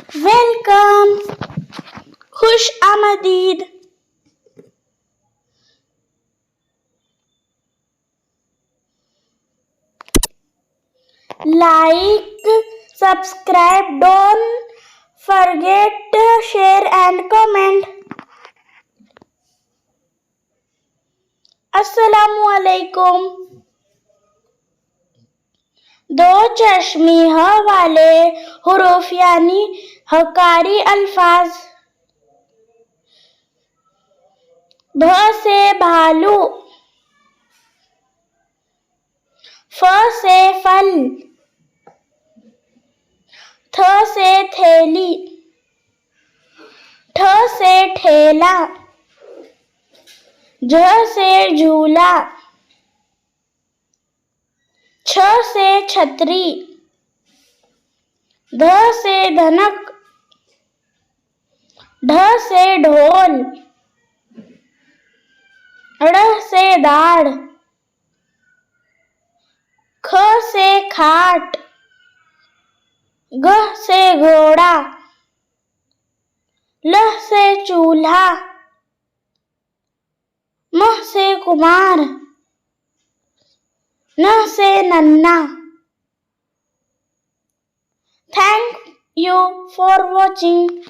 Welcome, खुश आमदीद। Like, subscribe, don't forget to share and comment. अस्सलामुअलैकुम। दो चश्मी ह वाले हुरूफ यानी हकारी अल्फाज। भ से भालू, फ से फल, थ से थैली, ठ से ठेला, झ से झूला, छ से छतरी, ध से धनक, ढ से ढोल, ड़ से दाढ़, ख से खाट, ग से घोड़ा, ल से चूल्हा, म से कुमार, न से नन्ना। Thank you for watching.